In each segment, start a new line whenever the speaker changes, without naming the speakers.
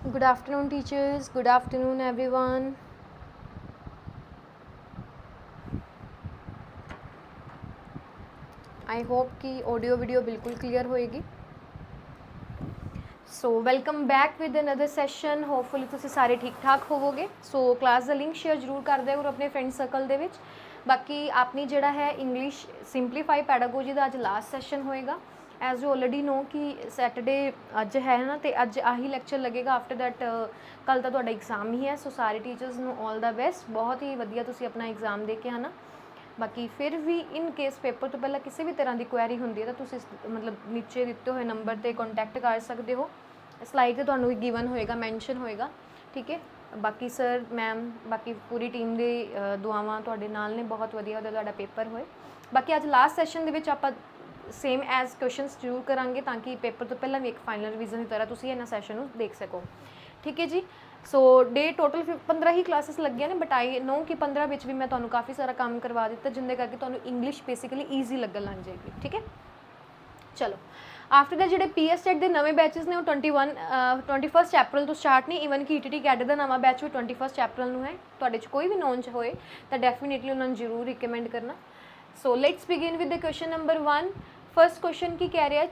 Good afternoon, teachers. Good afternoon, everyone. I hope कि audio video बिल्कुल clear होएगी. So welcome back with another session. Hopefully तुसीं सारे ठीक ठाक होवोगे. सो क्लास का लिंक शेयर जरूर कर दिया करो अपने फ्रेंड सर्कल दे विच. बाकी आपनी जिहड़ा है इंग्लिश सिंपलीफाई पैडागोजी का अज लास्ट सैशन होएगा. एज यू ऑलरेडी नो कि सैटरडे अज है ना, तो अज आही लैक्चर लगेगा. आफ्टर दैट कल तो तुहाडा एग्जाम ही है. सो सारे टीचर्स नू ऑल द बेस्ट. बहुत ही वधिया तुसीं अपना एग्जाम दे के आना. बाकी फिर भी इन केस पेपर तो पहला किसी भी तरह की क्वेरी होंदी है तो तुसीं मतलब नीचे दिते हुए नंबर पर कॉन्टैक्ट कर सकते हो. स्लाइड से तुहानू गिवन होएगा, मैंशन होएगा. ठीक है. बाकी सर मैम बाकी पूरी टीम की दुआवां तुहाडे नाल ने. बहुत वधिया तुहाडा पेपर होए. बाकी अज लास्ट सैशन दे विच आपां सेम एज क्वेश्चनस जरूर करांगे ताकि पेपर तो पहला भी एक फाइनल रिवीजन की तरह तुसीं इन्हां सैशन नू देख सको. ठीक है जी. सो डे टोटल 15 ही क्लासेस लगियां ने, बट आई नो कि 15 विच भी मैं तुहानू काफ़ी सारा काम करवा दिता जिंदे करके तुहानू इंग्लिश बेसिकली ईजी लगन लग जाएगी. ठीक है. चलो आफ्टर दैट जो PS टेट के नवे बैचेस ने 21 अप्रैल तो स्टार्ट नहीं. ईवन कि ETT कैडेट का नवा बैच भी 21 अप्रैल में है. तुहाडे च कोई भी नोन च होए तो डेफिनेटली उन्होंने जरूर रिकमेंड करना. So let's begin with the question number 1. First question की कह रहा है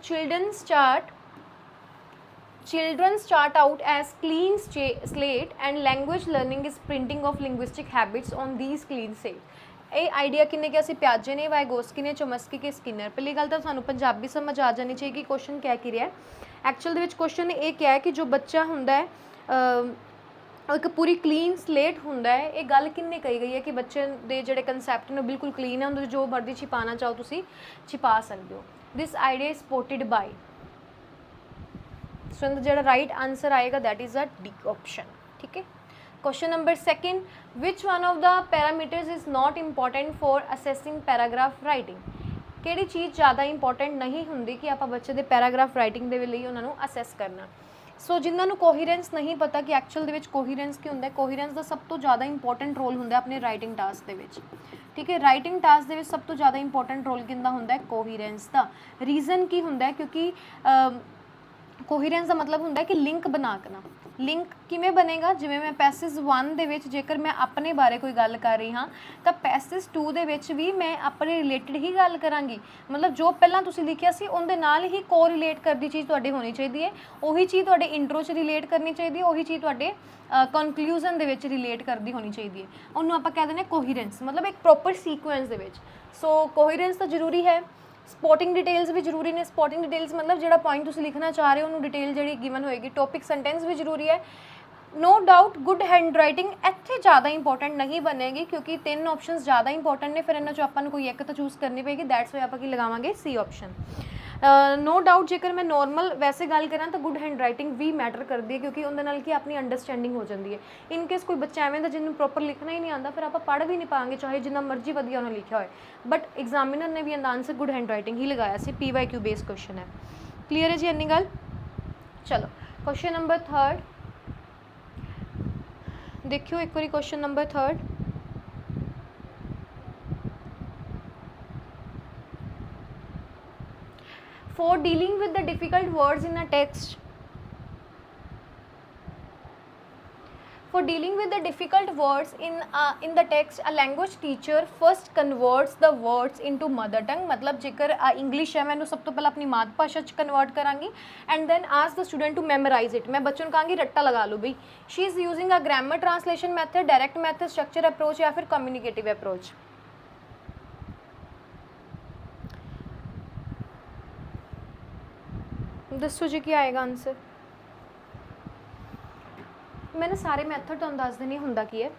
children start out as clean slate and language learning is printing of linguistic habits on these clean slate. ये आइडिया किन्ने के असी प्याजे ने, वाइगोस्की ने, चोमस्की के, स्किनर. पहली गल तो सानू पंजाबी समझ आ जानी चाहिए कि क्वेश्चन क्या की रहा है. एक्चुअल दे विच क्वेश्चन ये क्या है कि जो बच्चा हुंदा है एक पूरी क्लीन स्लेट हुंदा है. ये गल किन्ने कही गई है कि बच्चे दे जिहड़े कंसैप्ट ने बिल्कुल क्लीन है, उन्हें जो मर्जी छिपाना चाहो तुसीं छिपा सकते हो. This idea is supported by. So जो राइट आंसर आएगा that is a D option. ठीक है. Question number 2. Which one of the parameters is not important for assessing paragraph writing. किहड़ी चीज़ ज़्यादा इंपॉर्टेंट नहीं होंगी कि आप बच्चे के पैराग्राफ राइटिंग के लिए उन्होंने असैस करना. सो जिन्होंने कोहीरेंस नहीं पता कि एक्चुअल दे विच कोहीरेंस की होंदा है. कोहीरेंस का सब तो ज़्यादा इंपॉर्टेंट रोल होंदा है अपने राइटिंग टास्क के विच. ठीक है. राइटिंग टास्क के सब तो ज़्यादा इंपॉर्टेंट रोल किंदा होंदा है कोहीरेंस का. रीज़न की होंदा है क्योंकि कोहीरेंस का मतलब होंदा है कि लिंक बना करना. लिंक किमें बनेगा जिमें मैं पैसेज 1 दे विच जेकर मैं अपने बारे कोई गल कर रही हाँ तो पैसेज 2 दे विच भी मैं अपने रिलेटेड ही गल करांगी. मतलब जो पहला तुसीं लिखिया सी उहदे नाल ही को रिलेट करदी चीज़ तुहाडे होनी चाहिए है. उही चीज़ तुहाडे इंट्रो च रिलेट करनी चाहिए है. उही चीज़ तुहाडे कनक्लूजन दे विच रिलेट करदी होनी चाहिए है. उन्होंने आपां कह देने कोहीरेंस मतलब एक प्रॉपर सीक्वेंस दे विच. सो कोहीरेंस तो जरूरी है. स्पॉटिंग डिटेल्स भी जरूरी ने. स्पॉटिंग डिटेल्स मतलब जो पॉइंट तुसीं लिखना चाह रहे हो उन्होंने डिटेल जी गिवन होएगी. टॉपिक सेंटेंस भी जरूरी है. No doubt good handwriting इत्थे ज़्यादा इंपॉर्टेंट नहीं बनेगी क्योंकि 3 ऑप्शन ज़्यादा इंपॉर्टेंट ने. फिर इन्होंने चो आपां कोई एक तो चूज़ करनी पेगी. दैट्स वाई आपां की लगावांगे सी ऑप्शन. नो डाउट जेकर मैं नॉर्मल वैसे गल करा तो गुड हैंड राइटिंग भी मैटर करती है क्योंकि उहदे नाल कि अपनी अंडरस्टैंडिंग हो जाती है. इन केस कोई बच्चा एवें दा जिन्होंने प्रॉपर लिखना ही नहीं आता फिर आप पढ़ भी नहीं पाएंगे चाहे जिन्ना मर्जी वधिया उन्हें लिखा होए. बट एग्जामिनर ने भी आंसर गुड हैंड राइटिंग ही लगाया सी. PYQ बेस्ड क्वेश्चन है. क्लीयर है जी इन्नी गल. चलो क्वेश्चन नंबर 3 देखियो एक बार. Question number 3 for dealing with the difficult words in a text. For dealing with the difficult words in the text, a language teacher first converts the words into mother tongue. मतलब जेकर English है मैं सब तो पहले अपनी मातृभाषा च कन्वर्ट करांगी and then ask the student to memorize it. मैं बच्चों को कहांगी रट्टा लगा लो भाई. She is using a grammar translation method, direct method, structure approach या फिर कम्युनिकेटिव अप्रोच. दसो जी क्या आएगा आंसर. मैंने सारे मैथड तो दस देने होंदा की है.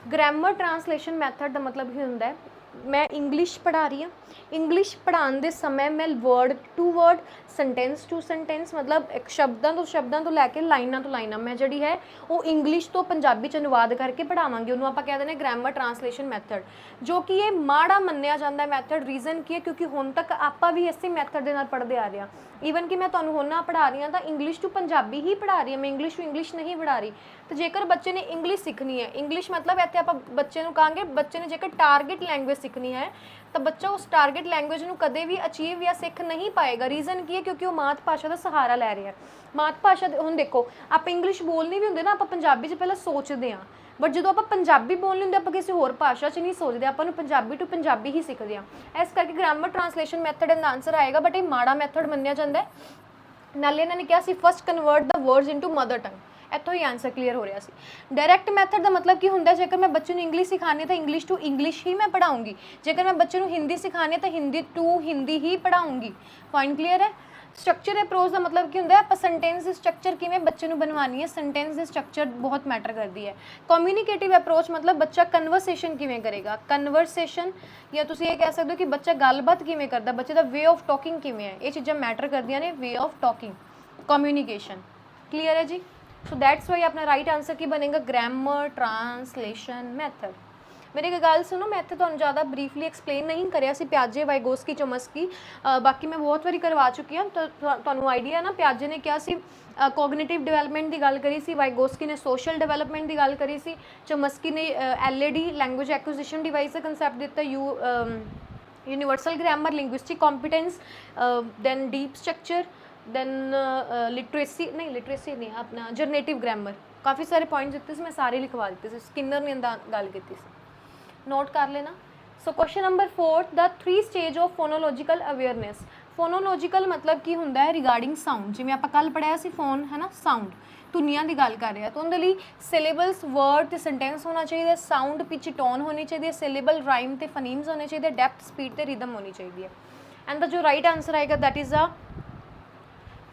ग्रामर ट्रांसलेशन मैथड का मतलब ही होंदा है मैं इंग्लिश पढ़ा रही हाँ. इंग्लिश पढ़ाने के समय मैं word to word sentence to sentence मतलब एक शब्दों तो लैके लाइना तो लाइना मैं जी है वो इंग्लिश तो पंजाबी च अनुवाद करके पढ़ावांगे. उन्होंने आप कह दें ग्रामर ट्रांसलेशन मैथड जो कि ये माड़ा मन्निया जाता है मैथड. रीजन की है क्योंकि हुण तक आप भी इसी मैथड के नाल पढ़ते आ रहे हैं. ਈਵਨ ਕਿ ਮੈਂ ਤੁਹਾਨੂੰ ਹੁਣ ਨਾ ਪੜ੍ਹਾ ਰਹੀ ਹਾਂ ਤਾਂ ਇੰਗਲਿਸ਼ ਟੂ ਪੰਜਾਬੀ ਹੀ ਪੜ੍ਹਾ ਰਹੀ ਹਾਂ, ਮੈਂ ਇੰਗਲਿਸ਼ ਟੂ ਇੰਗਲਿਸ਼ ਨਹੀਂ ਪੜ੍ਹਾ ਰਹੀ। ਤੇ ਜੇਕਰ ਬੱਚੇ ਨੇ ਇੰਗਲਿਸ਼ ਸਿੱਖਣੀ ਹੈ, ਇੰਗਲਿਸ਼ ਮਤਲਬ ਇੱਥੇ ਆਪਾਂ ਬੱਚੇ ਨੂੰ ਕਹਾਂਗੇ ਬੱਚੇ ਨੇ ਜੇਕਰ ਟਾਰਗੇਟ ਲੈਂਗੁਏਜ ਸਿੱਖਣੀ ਹੈ ਤਾਂ ਬੱਚਾ ਉਸ ਟਾਰਗੇਟ ਲੈਂਗੁਏਜ ਨੂੰ ਕਦੇ ਵੀ ਅਚੀਵ ਜਾਂ ਸਿੱਖ ਨਹੀਂ ਪਾਏਗਾ। ਰੀਜ਼ਨ ਕੀ ਹੈ? ਕਿਉਂਕਿ ਉਹ ਮਾਤ ਭਾਸ਼ਾ ਦਾ ਸਹਾਰਾ ਲੈ ਰਿਹਾ। ਮਾਤ ਭਾਸ਼ਾ ਹੁਣ ਦੇਖੋ, ਆਪਾਂ ਇੰਗਲਿਸ਼ ਬੋਲਣੀ ਵੀ ਹੁੰਦੇ ਨਾ, ਆਪਾਂ ਪੰਜਾਬੀ 'ਚ ਪਹਿਲਾਂ ਸੋਚਦੇ ਹਾਂ, ਬਟ ਜਦੋਂ ਆਪਾਂ ਪੰਜਾਬੀ ਬੋਲਣੀ ਹੁੰਦੀ ਆਪਾਂ ਕਿਸੇ ਹੋਰ ਭਾਸ਼ਾ 'ਚ ਨਹੀਂ ਸੋਚਦੇ, ਆਪਾਂ ਨੂੰ ਪੰਜਾਬੀ ਟੂ ਪੰਜਾਬੀ ਹੀ ਸਿੱਖਦੇ ਹਾਂ। ਇਸ ਕਰਕੇ ਗ੍ਰਾਮਰ ਟ੍ਰਾਂਸਲੇਸ਼ਨ ਮੈਥਡ ਦਾ ਆਂਸਰ ਆਏਗਾ, ਬਟ ਇਹ ਮਾੜਾ ਮੈਥਡ ਮੰਨਿਆ ਜਾਂਦਾ ਹੈ। ਨਾਲੇ ਇਹਨਾਂ ਨੇ ਕਿਹਾ ਸੀ first convert the words into mother tongue, ਇੱਥੋਂ ਹੀ ਆਂਸਰ ਕਲੀਅਰ ਹੋ ਰਿਹਾ ਸੀ। ਡਾਇਰੈਕਟ ਮੈਥਡ ਦਾ ਮਤਲਬ ਕੀ ਹੁੰਦਾ? ਜੇਕਰ ਮੈਂ ਬੱਚੇ ਨੂੰ ਇੰਗਲਿਸ਼ ਸਿਖਾਣੀ ਹੈ ਤਾਂ ਇੰਗਲਿਸ਼ ਟੂ ਇੰਗਲਿਸ਼ ਹੀ ਮੈਂ ਪੜ੍ਹਾਉਂਗੀ, ਜੇਕਰ ਮੈਂ ਬੱਚੇ ਨੂੰ ਹਿੰਦੀ ਸਿਖਾਣੀ ਹੈ ਤਾਂ ਹਿੰਦੀ ਟੂ ਹਿੰਦੀ ਹੀ ਪੜ੍ਹਾਉਂਗੀ। ਪੁਆਇੰਟ ਕਲੀਅਰ ਹੈ? ਸਟਰਕਚਰ ਅਪਰੋਚ ਦਾ ਮਤਲਬ ਕੀ ਹੁੰਦਾ ਹੈ? ਆਪਾਂ ਸੈਂਟੈਂਸ ਦੀ ਸਟਰਕਚਰ ਕਿਵੇਂ ਬੱਚੇ ਨੂੰ ਬਣਵਾਉਣੀ ਹੈ, ਸੈਂਟੈਂਸ ਦੀ ਸਟਰਕਚਰ ਬਹੁਤ ਮੈਟਰ ਕਰਦੀ ਹੈ। ਕਮਿਊਨੀਕੇਟਿਵ ਅਪਰੋਚ ਮਤਲਬ ਬੱਚਾ ਕਨਵਰਸੇਸ਼ਨ ਕਿਵੇਂ ਕਰੇਗਾ, ਕਨਵਰਸੇਸ਼ਨ, ਜਾਂ ਤੁਸੀਂ ਇਹ ਕਹਿ ਸਕਦੇ ਹੋ ਕਿ ਬੱਚਾ ਗੱਲਬਾਤ ਕਿਵੇਂ ਕਰਦਾ, ਬੱਚੇ ਦਾ ਵੇ ਆਫ ਟਾਕਿੰਗ ਕਿਵੇਂ ਹੈ, ਇਹ ਚੀਜ਼ਾਂ ਮੈਟਰ ਕਰਦੀਆਂ ਨੇ। Way of talking, communication. Clear ਹੈ ਜੀ? ਸੋ दैट्स वाई अपना राइट आंसर की बनेगा ग्रामर ट्रांसलेशन मैथड। मेरी एक गल सुनो, मैं इत्थे तुहानूं ज़्यादा ब्रीफली एक्सप्लेन नहीं करिया सी प्याजे वाइगोस्की चमस्की, बाकी मैं बहुत बारी करवा चुकी हाँ। तो तुहानूं आइडिया ना, प्याजे ने क्या सी कोगनीटिव डिवेलपमेंट की गल करी सी, वाइगोस्की ने सोशल डिवेलपमेंट की गल करी सी, चमस्की ने LAD लैंगुएज एक्विजिशन डिवाइस का कंसैप्ट दिता, universal grammar, linguistic competence, then deep structure, then literacy नहीं अपना जरनेटिव ग्रामर, काफ़ी सारे पॉइंट्स दिते मैं सारे लिखवा दिते। स्किनर ने गल की, नोट कर लेना। So question number 4, the 3 stage of phonological awareness. Phonological मतलब की होंदा है रिगार्डिंग साउंड, जिवें आपां कल पढ़िया सी फोन है ना, साउंड ਧੁਨੀਆਂ ਦੀ ਗੱਲ ਕਰ ਰਿਹਾ, तो उहदे लई सिलेबल्स वर्ड ते सेंटेंस होना चाहिए, साउंड पिच टोन होनी चाहिए, सिलेबल राइम ते फनीम्स होने चाहिए, डेप्थ स्पीड ते रिदम होनी चाहिए। एंड द जो राइट आंसर आएगा that is a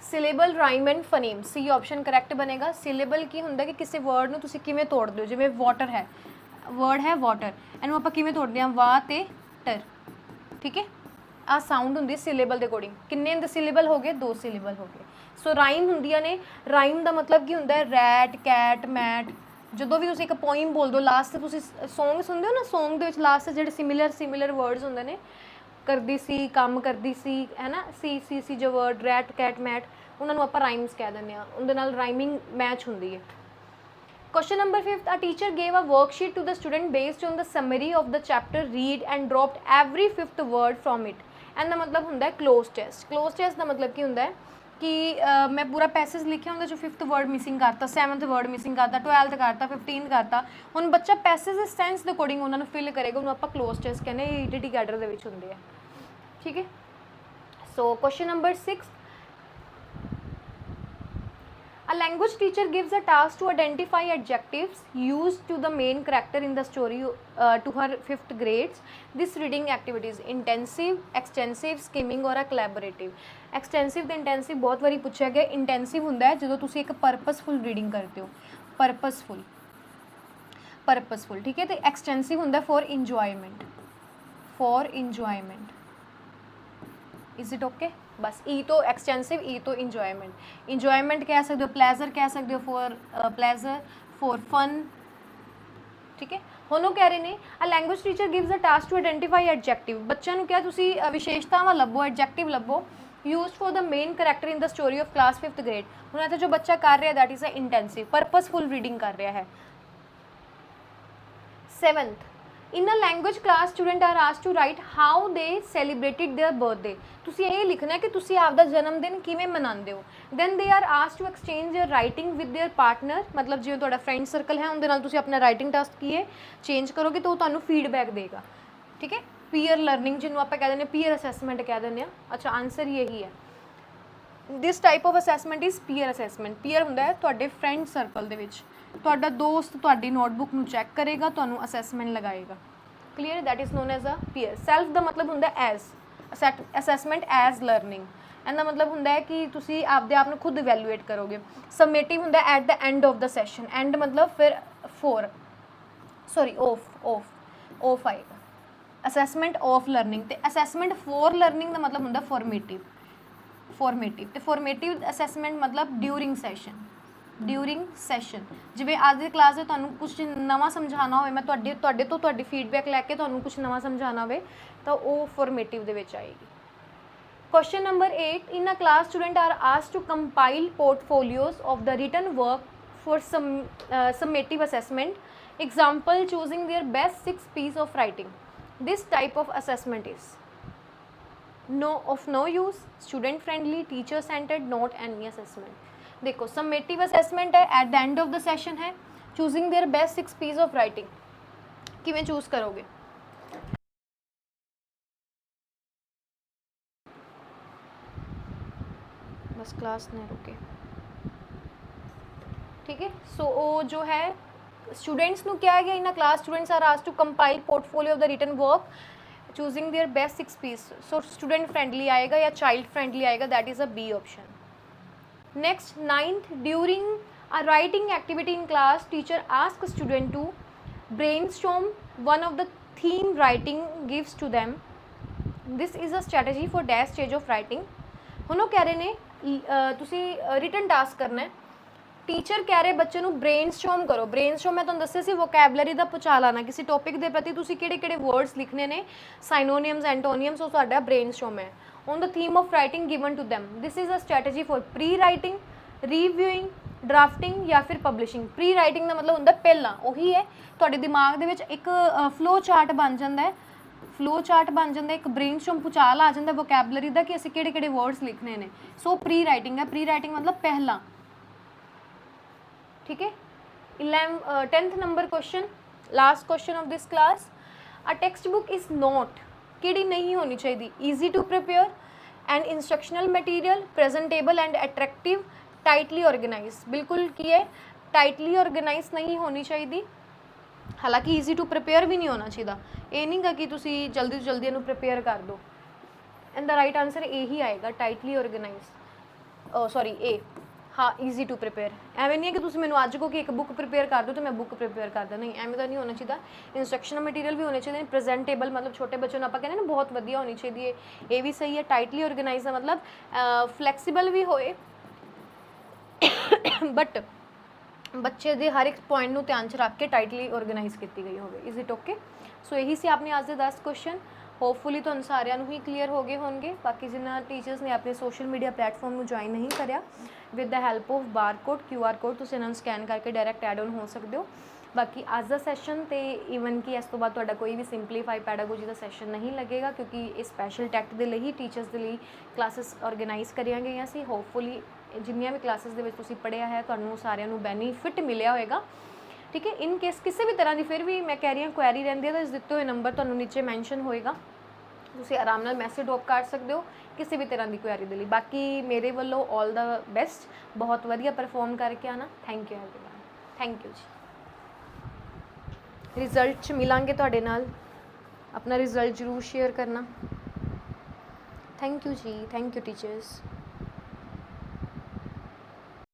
syllable rhyme and phoneme, C option correct बनेगा। सिलेबल की होंदा कि किसी वर्ड नूं तुसीं किवें तोड़दे हो, जिवें वाटर है, वर्ड है वाटर, इहनूं आपां किवें तोड़दे हां, वाह ते टर, ठीक है। आ साउंड हुंदी सिलेबल के अकॉर्डिंग, किन्ने सिलेबल हो गए? 2 सिलेबल हो गए। सो राइम हुंदियां ने, राइम का मतलब की होंदा है रैट, कैट, मैट। ਜਦੋਂ ਵੀ ਤੁਸੀਂ ਇੱਕ ਪੋਇਮ ਬੋਲਦੇ ਹੋ, ਲਾਸਟ ਤੁਸੀਂ ਸੌਂਗ ਸੁਣਦੇ ਹੋ ਨਾ, ਸੌਂਗ ਦੇ ਵਿੱਚ ਲਾਸਟ ਜਿਹੜੇ ਸਿਮਿਲਰ ਵਰਡਸ ਹੁੰਦੇ ਨੇ, ਕਰਦੀ ਸੀ, ਕੰਮ ਕਰਦੀ ਸੀ, ਹੈ ਨਾ, ਸੀ ਜੋ ਵਰਡ ਰੈਟ, ਕੈਟ, ਮੈਟ, ਉਹਨਾਂ ਨੂੰ ਆਪਾਂ ਰਾਈਮਸ ਕਹਿ ਦਿੰਦੇ ਹਾਂ, ਉਹਦੇ ਨਾਲ ਰਾਈਮਿੰਗ ਮੈਚ ਹੁੰਦੀ ਹੈ। Question number 5, a teacher gave a worksheet to the student based on the summary of the chapter, read and dropped every 5th word from it। And ਦਾ मतलब ਹੁੰਦਾ ਹੈ close test। close test ਦਾ मतलब ਕੀ ਹੁੰਦਾ ਹੈ कि मैं पूरा पैसेज लिखिया उनके 5th वर्ड मिसिंग करता, 7th वर्ड मिसिंग करता, 12th करता, 15th करता। हुण बच्चा पैसेज के सेंस के अकॉर्डिंग उन्होंने फिल करेगा, उन्होंने आप क्लोज टेस्ट कहने, ईटीटी कैडर के विच हुंदे आ, ठीक है। So question number 6, a language teacher gives a task to identify adjectives used to the main character in the story to her 5th grades। This reading activity is intensive, extensive, skimming or a collaborative। Extensive तो intensive बहुत बारी पूछा गया। Intensive होंदा है जो तुसी एक परपसफुल रीडिंग करते हो, परपसफुल, ठीक है। तो एक्सटेंसिव होंदा for enjoyment, is it okay? बस ई तो एक्सटेंसिव, ई तो इंजॉयमेंट कह सकते हो, प्लेजर कह सकते हो, फॉर प्लेजर, फॉर फन, ठीक है। ਹੁਣ ਉਹ ਕਹਿ ਰਹੇ ਨੇ ਆ language teacher gives a task to identify adjective. ਬੱਚਿਆਂ ਨੂੰ ਕਿਹਾ ਤੁਸੀਂ ਵਿਸ਼ੇਸ਼ਤਾਵਾਂ ਲੱਭੋ, ਐਡਜੈਕਟਿਵ ਲੱਭੋ use for the main character in the story of class 5th grade. ਹੁਣ ਇੱਥੇ ਜੋ ਬੱਚਾ ਕਰ ਰਿਹਾ that is a intensive, purposeful reading कर रहा है। 7th, in a language class student are asked to write how they celebrated their birthday. ਤੁਸੀਂ ਇਹ ਲਿਖਣਾ ਕਿ ਤੁਸੀਂ ਆਪਦਾ ਜਨਮ ਦਿਨ ਕਿਵੇਂ ਮਨਾਉਂਦੇ ਹੋ। Then they are asked to exchange their writing with their partner, ਮਤਲਬ ਜਿਵੇਂ ਤੁਹਾਡਾ ਫਰੈਂਡ ਸਰਕਲ ਹੈ ਉਹਦੇ ਨਾਲ ਤੁਸੀਂ ਆਪਣਾ ਰਾਈਟਿੰਗ ਟਾਸਕ ਕੀ ਹੈ ਚੇਂਜ ਕਰੋਗੇ ਤਾਂ ਉਹ ਤੁਹਾਨੂੰ ਫੀਡਬੈਕ ਦੇਗਾ, ठीक है। पीयर लर्निंग जिन्होंने आप कह दें, पीयर असैसमेंट कह दें। अच्छा आंसर यही है। This type of assessment is peer assessment. Peer होंदा है तुहाडे फ्रेंड सर्कल दे विच, तुहाडा दोस्त तुहाडी नोटबुक नूं चैक करेगा, तुहानूं असैसमेंट लगाएगा, clear. That is known as a peer. Self का मतलब होंदा एज, असैसमेंट एज लर्निंग। ਇਹਦਾ ਮਤਲਬ ਹੁੰਦਾ ਹੈ ਕਿ ਤੁਸੀਂ ਆਪਦੇ ਆਪ ਨੂੰ ਖੁਦ ਇਵੈਲੂਏਟ ਕਰੋਗੇ। ਸਮੇਟਿਵ ਹੁੰਦਾ at the end of the session, and ਮਤਲਬ ਫਿਰ ਆਫ ਆਏਗਾ। असैसमेंट ऑफ लर्निंग तो असैसमेंट फॉर लर्निंग का मतलब होंगे फॉर्मेटिव तो फॉर्मेटिव असैसमेंट मतलब ड्यूरिंग सैशन जिवें अज दी क्लास में तुहानूं कुछ नवा समझाना हो, मैं तुहाडे तो फीडबैक लैके तुहानूं कुछ नवा समझाना हो तो वो फॉर्मेटिव दे विच आएगी। Question number 8. In a class, students are asked to compile portfolios of the written work for summative assessment. Example, choosing their best 6 piece of writing. This type of assessment is no use, student friendly, teacher centered, not any assessment. देखो summative assessment है, at the end of the session है, choosing their best 6 piece of writing. किवें choose करोगे? बस class नहीं रुके, ठीक है। सो जो है स्टूडेंट्स ਨੂੰ ਕਿਹਾ ਗਿਆ, in a class students are asked to compile portfolio of the written work choosing their best 6 piece. So student friendly आएगा या चाइल्ड फ्रेंडली आएगा, that is a B option. Next 9th, during a writing activity in class teacher ask student to brainstorm one of the theme writing gives to them. This is a strategy for dash stage of writing. ਹੁਣ ਉਹ ਕਹਿ ਰਹੇ ਨੇ ਤੁਸੀਂ written task ਕਰਨਾ ਹੈ, teacher ਕਹਿ ਰਹੇ ਬੱਚੇ ਨੂੰ ਬ੍ਰੇਨਸਟੋਰਮ ਕਰੋ। ਬ੍ਰੇਨਸਟੋਰਮ ਮੈਂ ਤੁਹਾਨੂੰ ਦੱਸਿਆ ਸੀ ਵੋਕੈਬਲਰੀ ਦਾ ਪੁਚਾ ਲਾਣਾ, ਕਿਸੇ ਟੌਪਿਕ ਦੇ ਪ੍ਰਤੀ ਤੁਸੀਂ ਕਿਹੜੇ ਕਿਹੜੇ ਵਰਡਸ ਲਿਖਣੇ ਨੇ, ਸਾਈਨੋਨੀਅਮਸ ਐਂਟੋਨੀਅਮਸ, ਉਹ ਸਾਡਾ ਬ੍ਰੇਨਸਟੋਰਮ ਹੈ on the theme of writing given to them. This is a strategy for pre writing, reviewing, drafting ਜਾਂ ਫਿਰ ਪਬਲਿਸ਼ਿੰਗ। ਪ੍ਰੀ ਰਾਈਟਿੰਗ ਦਾ ਮਤਲਬ ਹੁੰਦਾ ਪਹਿਲਾਂ, ਉਹੀ ਹੈ ਤੁਹਾਡੇ ਦਿਮਾਗ ਦੇ ਵਿੱਚ ਇੱਕ ਫਲੋ ਚਾਰਟ ਬਣ ਜਾਂਦਾ ਹੈ, ਫਲੋ ਚਾਰਟ ਬਣ ਜਾਂਦਾ, ਇੱਕ ਬ੍ਰੇਨਸਟੋਰਮ ਭੁਚਾਲ ਆ ਜਾਂਦਾ ਵੋਕੈਬਲਰੀ ਦਾ ਕਿ ਅਸੀਂ ਕਿਹੜੇ ਕਿਹੜੇ ਵਰਡਸ ਲਿਖਣੇ ਨੇ। ਸੋ ਪ੍ਰੀ ਰਾਈਟਿੰਗ ਹੈ, ਪ੍ਰੀ ਰਾਈਟਿੰਗ ਮਤਲਬ ਪਹਿਲਾਂ, ठीक है। 10th number question, last question of this class. A text book is not, किहड़ी नहीं होनी चाहिए, easy to prepare and instructional material, presentable and attractive, tightly organize. बिल्कुल की है, टाइटली ऑर्गेनाइज नहीं होनी चाहिए, हालांकि ईजी टू प्रिपेयर भी नहीं होना चाहिए। ये नहीं गा कि तुसी जल्दी तो जल्दी इन्हूं प्रिपेयर कर दो। एंड द राइट आंसर यही आएगा, टाइटली ऑर्गेनाइज, सॉरी ए, हाँ ईजी टू प्रिपेयर। ਐਵੇਂ नहीं है कि तुम मैंने अज को कि एक बुक प्रिपेयर कर दो तो मैं बुक प्रिपेयर कर दा, नहीं ਐਵੇਂ ਤਾਂ नहीं होना चाहिए। इंस्ट्रक्शनल मटीरियल भी होने चाहिए, प्रेजेंटेबल मतलब छोटे बच्चों को आप कहते हैं ना बहुत वधिया होनी चाहिए, ये भी सही है। टाइटली ऑर्गेनाइज का मतलब फ्लैक्सीबल भी होए बट बच्चे के हर एक पॉइंट को ध्यान च रख के टाइटली ऑर्गेनाइज की गई हो। Is it okay? सो यही से आपने आज के 10 क्वेश्चन, होपफुली तो सारिਆਂ ਨੂੰ ही क्लीयर हो गए होंगे। बाकी जिन्होंने टीचर्स ने अपने सोशल मीडिया प्लेटफॉर्म में ज्वाइन नहीं करा, with the help of barcode QR code तुम इन्होंने स्कैन करके डायरैक्ट एड ऑन हो सकते हो। बाकी अज का सैशन तो ईवन कि इस तो बाद तुहाडा कोई भी सिंपलीफाई पैडागोजी का सैशन नहीं लगेगा, क्योंकि ये स्पैशल टैक्ट के लिए ही टीचर्स के लिए क्लासिस ऑर्गेनाइज करिया गई सी। होपफुली जिन्नियां भी क्लासिस दे विच तुसीं पढ़िया है तुहानूं सारिਆਂ ਨੂੰ बेनीफिट मिलिया होएगा, ठीक है। इन केस किसी भी तरह की फिर भी मैं कह रही हूँ क्वेरी रहिंदी है तो इस दिते हुए नंबर तुहानूं नीचे मैंशन होएगा, तुसीं आराम नाल मैसेज ड्रॉप कर सकते हो किसी भी तरह की क्वेरी के लिए। बाकी मेरे वालों ऑल द बेस्ट, बहुत वधिया परफॉर्म करके आना। Thank you everyone, thank you जी। रिजल्ट च मिलांगे तुहाडे नाल, अपना रिजल्ट जरूर शेयर करना। थैंक यू जी, थैंक यू टीचर्स।